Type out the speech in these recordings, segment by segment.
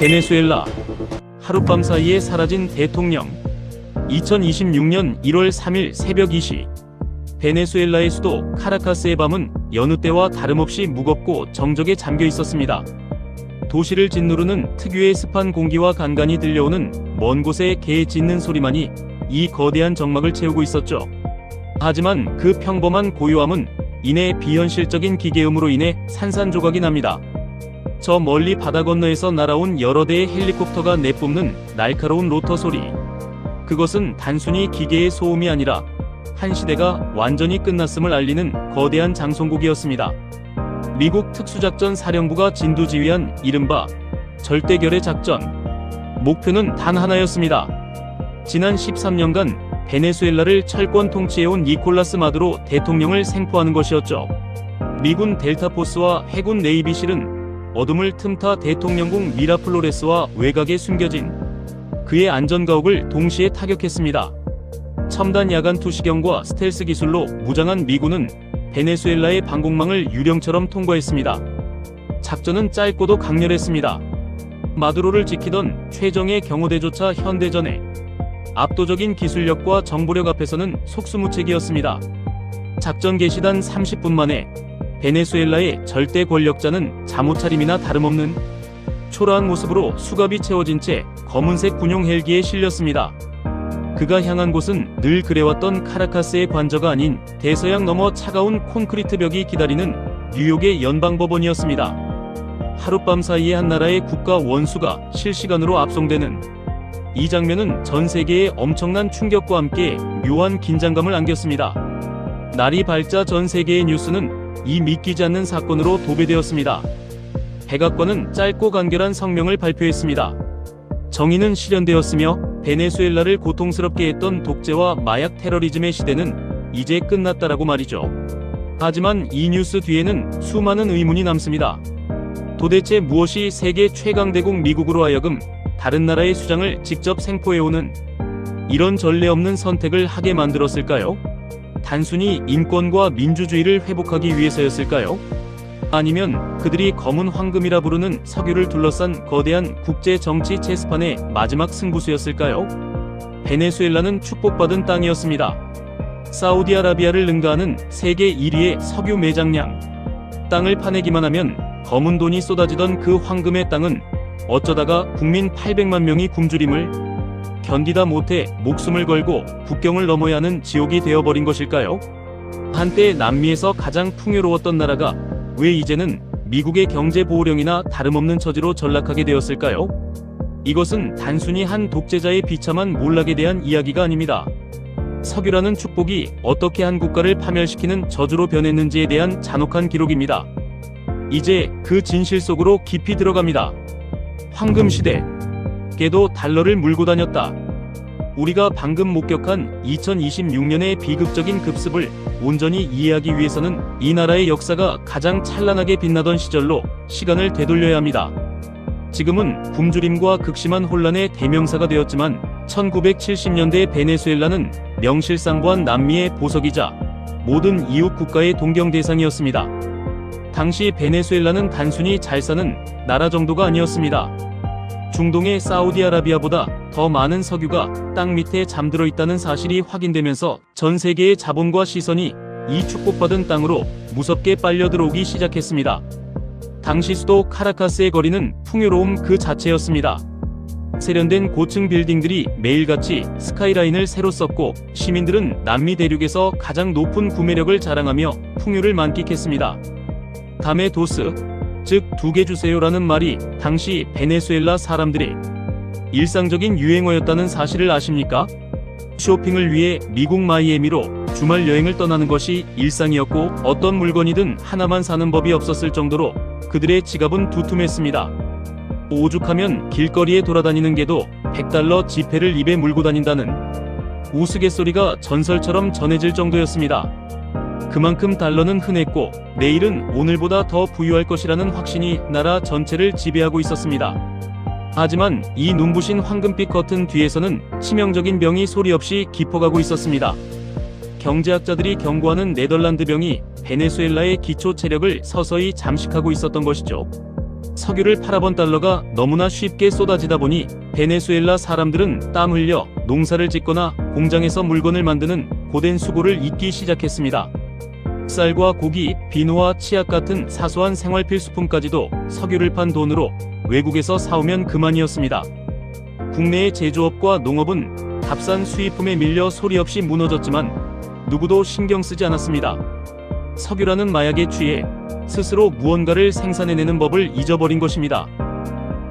베네수엘라. 하룻밤 사이에 사라진 대통령. 2026년 1월 3일 새벽 2시. 베네수엘라의 수도 카라카스의 밤은 여느 때와 다름없이 무겁고 정적에 잠겨 있었습니다. 도시를 짓누르는 특유의 습한 공기와 간간이 들려오는 먼 곳의 개 짖는 소리만이 이 거대한 정막을 채우고 있었죠. 하지만 그 평범한 고요함은 이내 비현실적인 기계음으로 인해 산산조각이 납니다. 저 멀리 바다 건너에서 날아온 여러 대의 헬리콥터가 내뿜는 날카로운 로터 소리. 그것은 단순히 기계의 소음이 아니라 한 시대가 완전히 끝났음을 알리는 거대한 장송곡이었습니다. 미국 특수작전 사령부가 진두지휘한 이른바 절대결의 작전. 목표는 단 하나였습니다. 지난 13년간 베네수엘라를 철권 통치해온 니콜라스 마두로 대통령을 생포하는 것이었죠. 미군 델타포스와 해군 네이비실은 어둠을 틈타 대통령궁 미라플로레스와 외곽에 숨겨진 그의 안전가옥을 동시에 타격했습니다. 첨단 야간 투시경과 스텔스 기술로 무장한 미군은 베네수엘라의 방공망을 유령처럼 통과했습니다. 작전은 짧고도 강렬했습니다. 마두로를 지키던 최정예 경호대조차 현대전에 압도적인 기술력과 정보력 앞에서는 속수무책이었습니다. 작전 개시 단 30분 만에 베네수엘라의 절대 권력자는 잠옷차림이나 다름없는 초라한 모습으로 수갑이 채워진 채 검은색 군용 헬기에 실렸습니다. 그가 향한 곳은 늘 그래왔던 카라카스의 관저가 아닌 대서양 너머 차가운 콘크리트 벽이 기다리는 뉴욕의 연방법원이었습니다. 하룻밤 사이에 한 나라의 국가 원수가 실시간으로 압송되는 이 장면은 전 세계에 엄청난 충격과 함께 묘한 긴장감을 안겼습니다. 날이 밝자 전 세계의 뉴스는 이 믿기지 않는 사건으로 도배되었습니다. 백악관은 짧고 간결한 성명을 발표했습니다. 정의는 실현되었으며 베네수엘라를 고통스럽게 했던 독재와 마약 테러리즘의 시대는 이제 끝났다라고 말이죠. 하지만 이 뉴스 뒤에는 수많은 의문이 남습니다. 도대체 무엇이 세계 최강대국 미국으로 하여금 다른 나라의 수장을 직접 생포해오는 이런 전례 없는 선택을 하게 만들었을까요? 단순히 인권과 민주주의를 회복하기 위해서였을까요? 아니면 그들이 검은 황금이라 부르는 석유를 둘러싼 거대한 국제 정치 체스판의 마지막 승부수였을까요? 베네수엘라는 축복받은 땅이었습니다. 사우디아라비아를 능가하는 세계 1위의 석유 매장량. 땅을 파내기만 하면 검은 돈이 쏟아지던 그 황금의 땅은 어쩌다가 국민 800만 명이 굶주림을 견디다 못해 목숨을 걸고 국경을 넘어야 하는 지옥이 되어버린 것일까요? 한때 남미에서 가장 풍요로웠던 나라가 왜 이제는 미국의 경제보호령이나 다름없는 처지로 전락하게 되었을까요? 이것은 단순히 한 독재자의 비참한 몰락에 대한 이야기가 아닙니다. 석유라는 축복이 어떻게 한 국가를 파멸시키는 저주로 변했는지에 대한 잔혹한 기록입니다. 이제 그 진실 속으로 깊이 들어갑니다. 황금시대. 걔도 달러를 물고 다녔다. 우리가 방금 목격한 2026년의 비극적인 급습을 온전히 이해하기 위해서는 이 나라의 역사가 가장 찬란하게 빛나던 시절로 시간을 되돌려야 합니다. 지금은 굶주림과 극심한 혼란의 대명사가 되었지만 1970년대 베네수엘라는 명실상부한 남미의 보석이자 모든 이웃 국가의 동경 대상이었습니다. 당시 베네수엘라는 단순히 잘 사는 나라 정도가 아니었습니다. 중동의 사우디아라비아보다 더 많은 석유가 땅 밑에 잠들어 있다는 사실이 확인되면서 전 세계의 자본과 시선이 이 축복받은 땅으로 무섭게 빨려 들어오기 시작했습니다. 당시 수도 카라카스의 거리는 풍요로움 그 자체였습니다. 세련된 고층 빌딩들이 매일같이 스카이라인을 새로 썼고 시민들은 남미 대륙에서 가장 높은 구매력을 자랑하며 풍요를 만끽했습니다. 다메 도스, 즉 두 개 주세요라는 말이 당시 베네수엘라 사람들의 일상적인 유행어였다는 사실을 아십니까? 쇼핑을 위해 미국 마이애미로 주말 여행을 떠나는 것이 일상이었고 어떤 물건이든 하나만 사는 법이 없었을 정도로 그들의 지갑은 두툼했습니다. 오죽하면 길거리에 돌아다니는 개도 $100 지폐를 입에 물고 다닌다는 우스갯소리가 전설처럼 전해질 정도였습니다. 그만큼 달러는 흔했고 내일은 오늘보다 더 부유할 것이라는 확신이 나라 전체를 지배하고 있었습니다. 하지만 이 눈부신 황금빛 커튼 뒤에서는 치명적인 병이 소리 없이 깊어가고 있었습니다. 경제학자들이 경고하는 네덜란드 병이 베네수엘라의 기초 체력을 서서히 잠식하고 있었던 것이죠. 석유를 팔아본 달러가 너무나 쉽게 쏟아지다 보니 베네수엘라 사람들은 땀 흘려 농사를 짓거나 공장에서 물건을 만드는 고된 수고를 잊기 시작했습니다. 쌀과 고기, 비누와 치약 같은 사소한 생활 필수품까지도 석유를 판 돈으로 외국에서 사오면 그만이었습니다. 국내의 제조업과 농업은 값싼 수입품에 밀려 소리 없이 무너졌지만 누구도 신경 쓰지 않았습니다. 석유라는 마약에 취해 스스로 무언가를 생산해내는 법을 잊어버린 것입니다.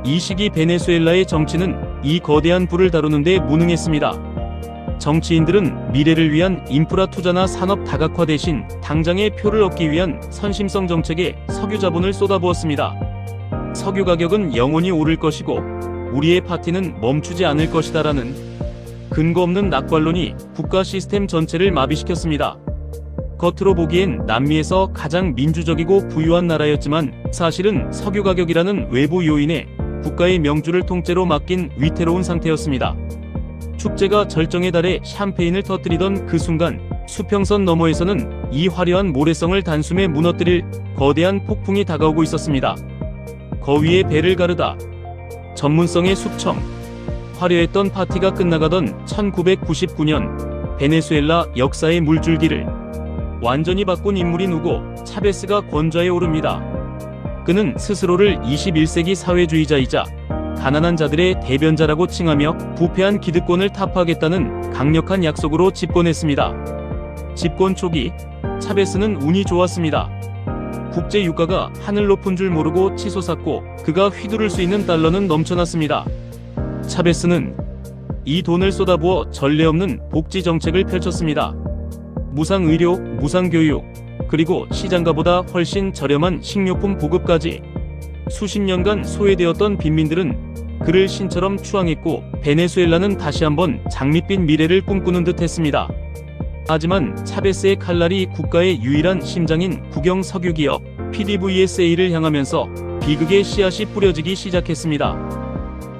이 시기 베네수엘라의 정치는 이 거대한 부를 다루는 데 무능했습니다. 정치인들은 미래를 위한 인프라 투자나 산업 다각화 대신 당장의 표를 얻기 위한 선심성 정책에 석유 자본을 쏟아부었습니다. 석유 가격은 영원히 오를 것이고 우리의 파티는 멈추지 않을 것이다라는 근거 없는 낙관론이 국가 시스템 전체를 마비시켰습니다. 겉으로 보기엔 남미에서 가장 민주적이고 부유한 나라였지만 사실은 석유 가격이라는 외부 요인에 국가의 명주를 통째로 맡긴 위태로운 상태였습니다. 축제가 절정에 달해 샴페인을 터뜨리던 그 순간 수평선 너머에서는 이 화려한 모래성을 단숨에 무너뜨릴 거대한 폭풍이 다가오고 있었습니다. 거위의 배를 가르다. 전문성의 숙청. 화려했던 파티가 끝나가던 1999년 베네수엘라 역사의 물줄기를 완전히 바꾼 인물이 누구? 차베스가 권좌에 오릅니다. 그는 스스로를 21세기 사회주의자이자 가난한 자들의 대변자라고 칭하며 부패한 기득권을 타파하겠다는 강력한 약속으로 집권했습니다. 집권 초기 차베스는 운이 좋았습니다. 국제 유가가 하늘 높은 줄 모르고 치솟았고 그가 휘두를 수 있는 달러는 넘쳐났습니다. 차베스는 이 돈을 쏟아부어 전례 없는 복지 정책을 펼쳤습니다. 무상 의료, 무상 교육, 그리고 시장가보다 훨씬 저렴한 식료품 보급까지. 수십 년간 소외되었던 빈민들은 그를 신처럼 추앙했고 베네수엘라는 다시 한번 장밋빛 미래를 꿈꾸는 듯 했습니다. 하지만 차베스의 칼날이 국가의 유일한 심장인 국영 석유기업 PDVSA를 향하면서 비극의 씨앗이 뿌려지기 시작했습니다.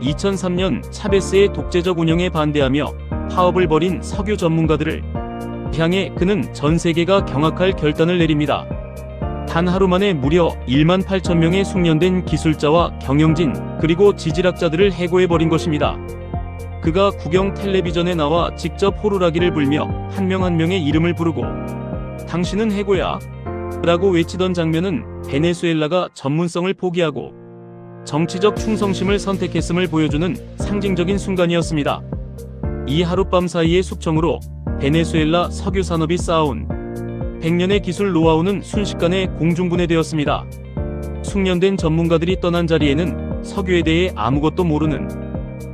2003년 차베스의 독재적 운영에 반대하며 파업을 벌인 석유 전문가들을 향해 그는 전 세계가 경악할 결단을 내립니다. 단 하루 만에 무려 1만 8천 명의 숙련된 기술자와 경영진 그리고 지질학자들을 해고해버린 것입니다. 그가 국영 텔레비전에 나와 직접 호루라기를 불며 한 명 한 명의 이름을 부르고 당신은 해고야 라고 외치던 장면은 베네수엘라가 전문성을 포기하고 정치적 충성심을 선택했음을 보여주는 상징적인 순간이었습니다. 이 하룻밤 사이의 숙청으로 베네수엘라 석유 산업이 쌓아온 100년의 기술 노하우는 순식간에 공중분해되었습니다. 숙련된 전문가들이 떠난 자리에는 석유에 대해 아무것도 모르는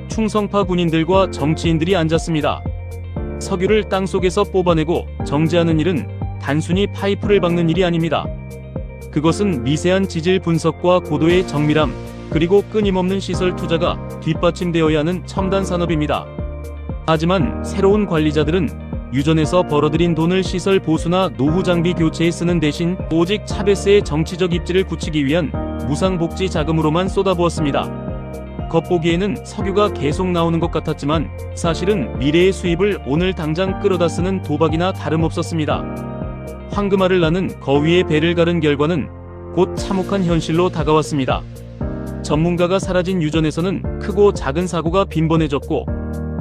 충성파 군인들과 정치인들이 앉았습니다. 석유를 땅속에서 뽑아내고 정제하는 일은 단순히 파이프를 박는 일이 아닙니다. 그것은 미세한 지질 분석과 고도의 정밀함, 그리고 끊임없는 시설 투자가 뒷받침되어야 하는 첨단 산업입니다. 하지만 새로운 관리자들은 유전에서 벌어들인 돈을 시설 보수나 노후 장비 교체에 쓰는 대신 오직 차베스의 정치적 입지를 굳히기 위한 무상복지 자금으로만 쏟아부었습니다. 겉보기에는 석유가 계속 나오는 것 같았지만 사실은 미래의 수입을 오늘 당장 끌어다 쓰는 도박이나 다름없었습니다. 황금알을 낳는 거위의 배를 가른 결과는 곧 참혹한 현실로 다가왔습니다. 전문가가 사라진 유전에서는 크고 작은 사고가 빈번해졌고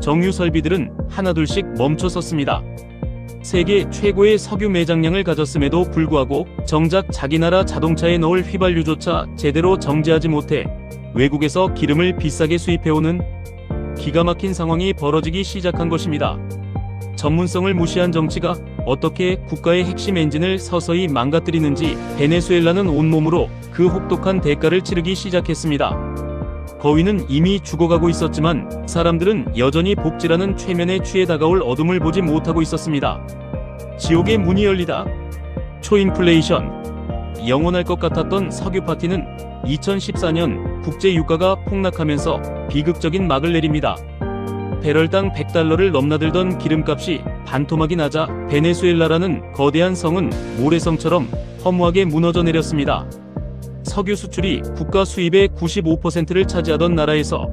정유 설비들은 하나둘씩 멈춰섰습니다. 세계 최고의 석유 매장량을 가졌음에도 불구하고 정작 자기 나라 자동차에 넣을 휘발유조차 제대로 정제하지 못해 외국에서 기름을 비싸게 수입해오는 기가 막힌 상황이 벌어지기 시작한 것입니다. 전문성을 무시한 정치가 어떻게 국가의 핵심 엔진을 서서히 망가뜨리는지 베네수엘라는 온몸으로 그 혹독한 대가를 치르기 시작했습니다. 거위는 이미 죽어가고 있었지만 사람들은 여전히 복지라는 최면에 취해 다가올 어둠을 보지 못하고 있었습니다. 지옥의 문이 열리다. 초인플레이션. 영원할 것 같았던 석유 파티는 2014년 국제 유가가 폭락하면서 비극적인 막을 내립니다. 배럴당 100달러를 넘나들던 기름값이 반토막이 나자 베네수엘라라는 거대한 성은 모래성처럼 허무하게 무너져 내렸습니다. 석유 수출이 국가 수입의 95%를 차지하던 나라에서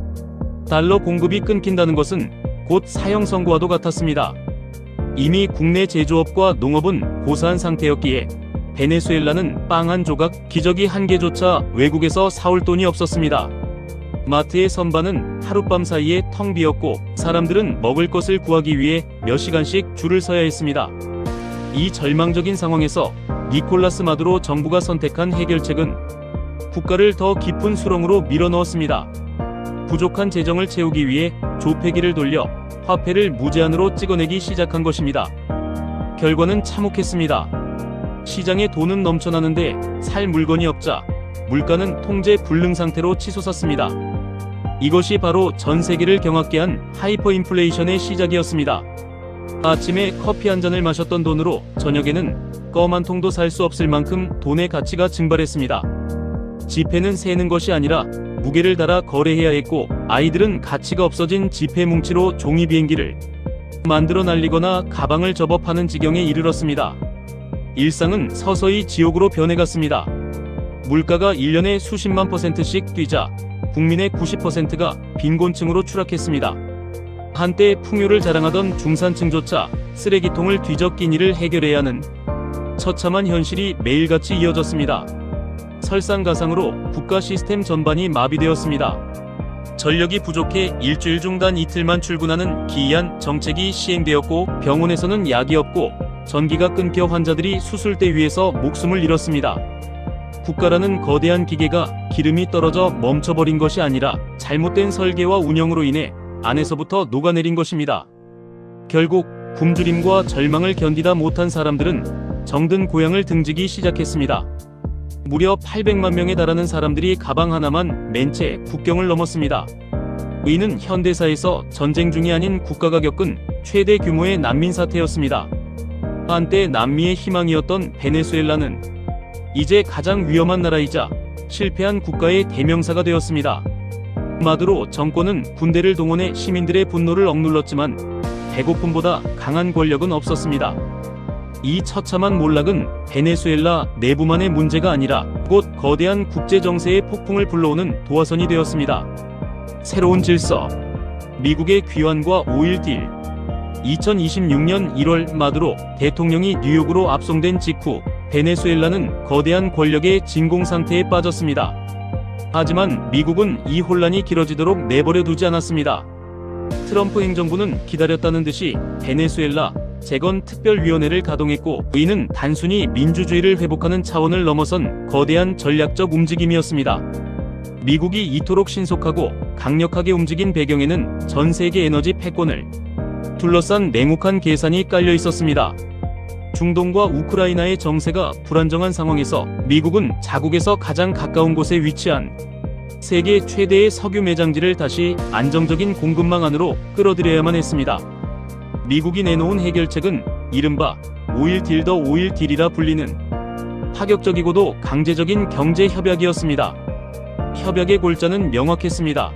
달러 공급이 끊긴다는 것은 곧 사형 선고와도 같았습니다. 이미 국내 제조업과 농업은 고사한 상태였기에 베네수엘라는 빵 한 조각, 기저귀 한 개조차 외국에서 사올 돈이 없었습니다. 마트의 선반은 하룻밤 사이에 텅 비었고 사람들은 먹을 것을 구하기 위해 몇 시간씩 줄을 서야 했습니다. 이 절망적인 상황에서 니콜라스 마두로 정부가 선택한 해결책은 국가를 더 깊은 수렁으로 밀어넣었습니다. 부족한 재정을 채우기 위해 조폐기를 돌려 화폐를 무제한으로 찍어내기 시작한 것입니다. 결과는 참혹했습니다. 시장에 돈은 넘쳐나는데 살 물건이 없자 물가는 통제 불능 상태로 치솟았습니다. 이것이 바로 전 세계를 경악게 한 하이퍼인플레이션의 시작이었습니다. 아침에 커피 한 잔을 마셨던 돈으로 저녁에는 껌 한 통도 살 수 없을 만큼 돈의 가치가 증발했습니다. 지폐는 세는 것이 아니라 무게를 달아 거래해야 했고 아이들은 가치가 없어진 지폐 뭉치로 종이 비행기를 만들어 날리거나 가방을 접어 파는 지경에 이르렀습니다. 일상은 서서히 지옥으로 변해갔습니다. 물가가 1년에 수십만 %씩 뛰자 국민의 90%가 빈곤층으로 추락했습니다. 한때 풍요를 자랑하던 중산층조차 쓰레기통을 뒤져 끼니를 해결해야 하는 처참한 현실이 매일같이 이어졌습니다. 설상가상으로 국가 시스템 전반이 마비되었습니다. 전력이 부족해 일주일 중 단 이틀만 출근하는 기이한 정책이 시행되었고 병원에서는 약이 없고 전기가 끊겨 환자들이 수술대 위에서 목숨을 잃었습니다. 국가라는 거대한 기계가 기름이 떨어져 멈춰버린 것이 아니라 잘못된 설계와 운영으로 인해 안에서부터 녹아내린 것입니다. 결국 굶주림과 절망을 견디다 못한 사람들은 정든 고향을 등지기 시작했습니다. 무려 800만 명에 달하는 사람들이 가방 하나만 맨 채 국경을 넘었습니다. 이는 현대사에서 전쟁 중이 아닌 국가가 겪은 최대 규모의 난민 사태였습니다. 한때 남미의 희망이었던 베네수엘라는 이제 가장 위험한 나라이자 실패한 국가의 대명사가 되었습니다. 마두로 정권은 군대를 동원해 시민들의 분노를 억눌렀지만 배고픔보다 강한 권력은 없었습니다. 이 처참한 몰락은 베네수엘라 내부만의 문제가 아니라 곧 거대한 국제정세의 폭풍을 불러오는 도화선이 되었습니다. 새로운 질서, 미국의 귀환과 5일 딜. 2026년 1월 마두로 대통령이 뉴욕으로 압송된 직후 베네수엘라는 거대한 권력의 진공 상태에 빠졌습니다. 하지만 미국은 이 혼란이 길어지도록 내버려 두지 않았습니다. 트럼프 행정부는 기다렸다는 듯이 베네수엘라 재건 특별위원회를 가동했고 이는 단순히 민주주의를 회복하는 차원을 넘어선 거대한 전략적 움직임이었습니다. 미국이 이토록 신속하고 강력하게 움직인 배경에는 전 세계 에너지 패권을 둘러싼 냉혹한 계산이 깔려 있었습니다. 중동과 우크라이나의 정세가 불안정한 상황에서 미국은 자국에서 가장 가까운 곳에 위치한 세계 최대의 석유 매장지를 다시 안정적인 공급망 안으로 끌어들여야만 했습니다. 미국이 내놓은 해결책은 이른바 5일 딜 더 5일 딜이라 불리는 파격적이고도 강제적인 경제 협약이었습니다. 협약의 골자는 명확했습니다.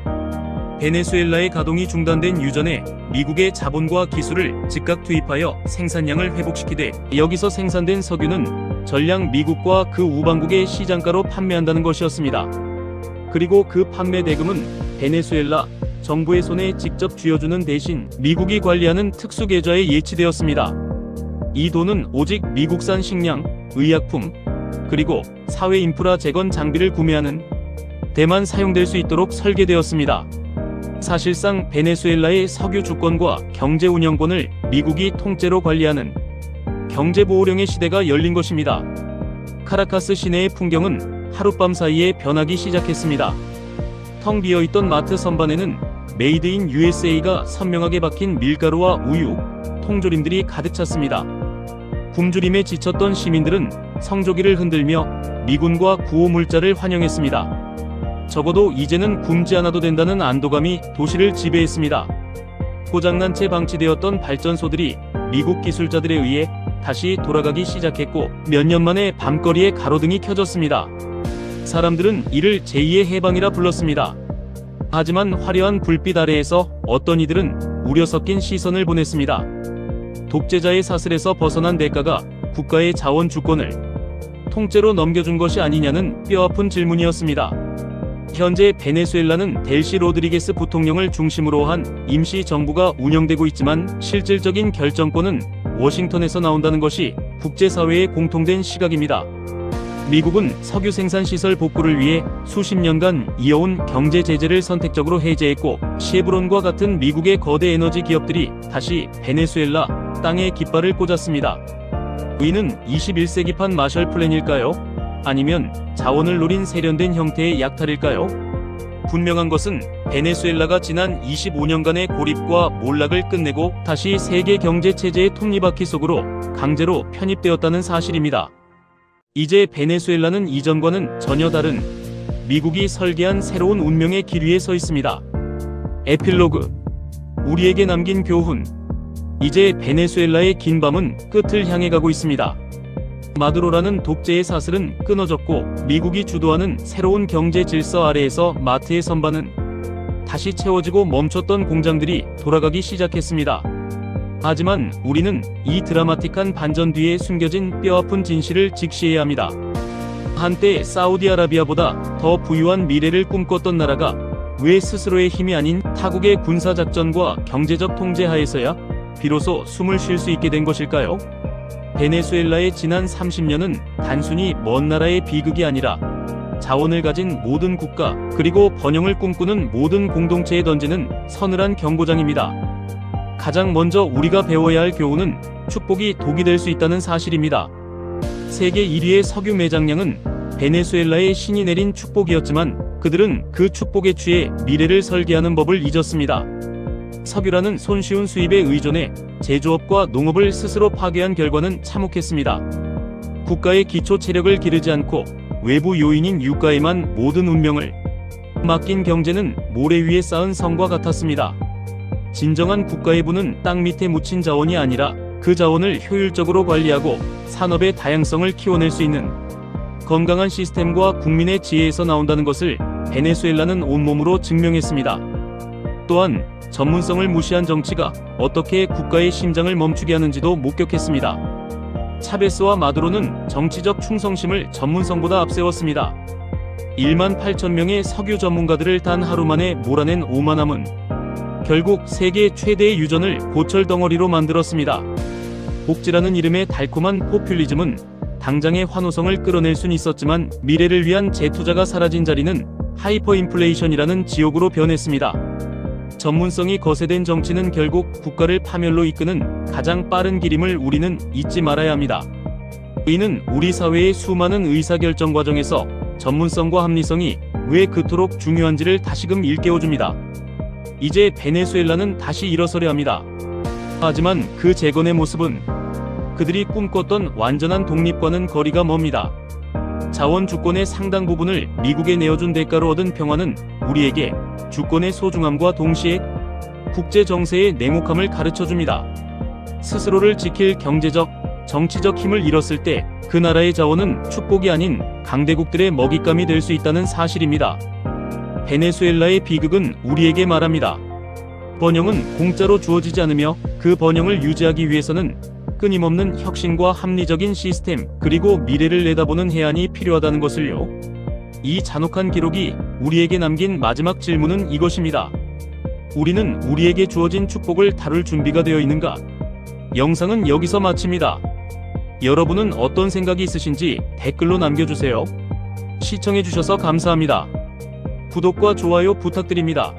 베네수엘라의 가동이 중단된 유전에 미국의 자본과 기술을 즉각 투입하여 생산량을 회복시키되 여기서 생산된 석유는 전량 미국과 그 우방국의 시장가로 판매한다는 것이었습니다. 그리고 그 판매 대금은 베네수엘라 정부의 손에 직접 쥐어주는 대신 미국이 관리하는 특수계좌에 예치되었습니다. 이 돈은 오직 미국산 식량, 의약품, 그리고 사회 인프라 재건 장비를 구매하는 데만 사용될 수 있도록 설계되었습니다. 사실상 베네수엘라의 석유 주권과 경제 운영권을 미국이 통째로 관리하는 경제보호령의 시대가 열린 것입니다. 카라카스 시내의 풍경은 하룻밤 사이에 변하기 시작했습니다. 텅 비어있던 마트 선반에는 메이드 인 USA가 선명하게 박힌 밀가루와 우유, 통조림들이 가득 찼습니다. 굶주림에 지쳤던 시민들은 성조기를 흔들며 미군과 구호물자를 환영했습니다. 적어도 이제는 굶지 않아도 된다는 안도감이 도시를 지배했습니다. 고장난 채 방치되었던 발전소들이 미국 기술자들에 의해 다시 돌아가기 시작했고 몇 년 만에 밤거리에 가로등이 켜졌습니다. 사람들은 이를 제2의 해방이라 불렀습니다. 하지만 화려한 불빛 아래에서 어떤 이들은 우려 섞인 시선을 보냈습니다. 독재자의 사슬에서 벗어난 대가가 국가의 자원 주권을 통째로 넘겨준 것이 아니냐는 뼈아픈 질문이었습니다. 현재 베네수엘라는 델시 로드리게스 부통령을 중심으로 한 임시 정부가 운영되고 있지만 실질적인 결정권은 워싱턴에서 나온다는 것이 국제사회의 공통된 시각입니다. 미국은 석유 생산 시설 복구를 위해 수십 년간 이어온 경제 제재를 선택적으로 해제했고, 셰브론과 같은 미국의 거대 에너지 기업들이 다시 베네수엘라 땅에 깃발을 꽂았습니다. 이는 21세기판 마셜 플랜일까요? 아니면 자원을 노린 세련된 형태의 약탈일까요? 분명한 것은 베네수엘라가 지난 25년간의 고립과 몰락을 끝내고 다시 세계 경제 체제의 톱니바퀴 속으로 강제로 편입되었다는 사실입니다. 이제 베네수엘라는 이전과는 전혀 다른 미국이 설계한 새로운 운명의 길 위에 서 있습니다. 에필로그. 우리에게 남긴 교훈. 이제 베네수엘라의 긴 밤은 끝을 향해 가고 있습니다. 마두로라는 독재의 사슬은 끊어졌고, 미국이 주도하는 새로운 경제 질서 아래에서 마트의 선반은 다시 채워지고 멈췄던 공장들이 돌아가기 시작했습니다. 하지만 우리는 이 드라마틱한 반전 뒤에 숨겨진 뼈아픈 진실을 직시해야 합니다. 한때 사우디아라비아보다 더 부유한 미래를 꿈꿨던 나라가 왜 스스로의 힘이 아닌 타국의 군사작전과 경제적 통제 하에서야 비로소 숨을 쉴 수 있게 된 것일까요? 베네수엘라의 지난 30년은 단순히 먼 나라의 비극이 아니라 자원을 가진 모든 국가, 그리고 번영을 꿈꾸는 모든 공동체에 던지는 서늘한 경고장입니다. 가장 먼저 우리가 배워야 할 교훈은 축복이 독이 될 수 있다는 사실입니다. 세계 1위의 석유 매장량은 베네수엘라의 신이 내린 축복이었지만, 그들은 그 축복에 취해 미래를 설계하는 법을 잊었습니다. 석유라는 손쉬운 수입에 의존해 제조업과 농업을 스스로 파괴한 결과는 참혹했습니다. 국가의 기초 체력을 기르지 않고 외부 요인인 유가에만 모든 운명을 맡긴 경제는 모래 위에 쌓은 성과 같았습니다. 진정한 국가의 부는 땅 밑에 묻힌 자원이 아니라 그 자원을 효율적으로 관리하고 산업의 다양성을 키워낼 수 있는 건강한 시스템과 국민의 지혜에서 나온다는 것을 베네수엘라는 온몸으로 증명했습니다. 또한 전문성을 무시한 정치가 어떻게 국가의 심장을 멈추게 하는지도 목격했습니다. 차베스와 마두로는 정치적 충성심을 전문성보다 앞세웠습니다. 1만 8천 명의 석유 전문가들을 단 하루 만에 몰아낸 오만함은 결국 세계 최대의 유전을 고철 덩어리로 만들었습니다. 복지라는 이름의 달콤한 포퓰리즘은 당장의 환호성을 끌어낼 순 있었지만, 미래를 위한 재투자가 사라진 자리는 하이퍼인플레이션이라는 지옥으로 변했습니다. 전문성이 거세된 정치는 결국 국가를 파멸로 이끄는 가장 빠른 길임을 우리는 잊지 말아야 합니다. 이는 우리 사회의 수많은 의사결정 과정에서 전문성과 합리성이 왜 그토록 중요한지를 다시금 일깨워줍니다. 이제 베네수엘라는 다시 일어서려 합니다. 하지만 그 재건의 모습은 그들이 꿈꿨던 완전한 독립과는 거리가 멉니다. 자원 주권의 상당 부분을 미국에 내어준 대가로 얻은 평화는 우리에게 주권의 소중함과 동시에 국제 정세의 냉혹함을 가르쳐줍니다. 스스로를 지킬 경제적, 정치적 힘을 잃었을 때 그 나라의 자원은 축복이 아닌 강대국들의 먹잇감이 될 수 있다는 사실입니다. 베네수엘라의 비극은 우리에게 말합니다. 번영은 공짜로 주어지지 않으며, 그 번영을 유지하기 위해서는 끊임없는 혁신과 합리적인 시스템, 그리고 미래를 내다보는 해안이 필요하다는 것을요. 이 잔혹한 기록이 우리에게 남긴 마지막 질문은 이것입니다. 우리는 우리에게 주어진 축복을 다룰 준비가 되어 있는가? 영상은 여기서 마칩니다. 여러분은 어떤 생각이 있으신지 댓글로 남겨주세요. 시청해주셔서 감사합니다. 구독과 좋아요 부탁드립니다.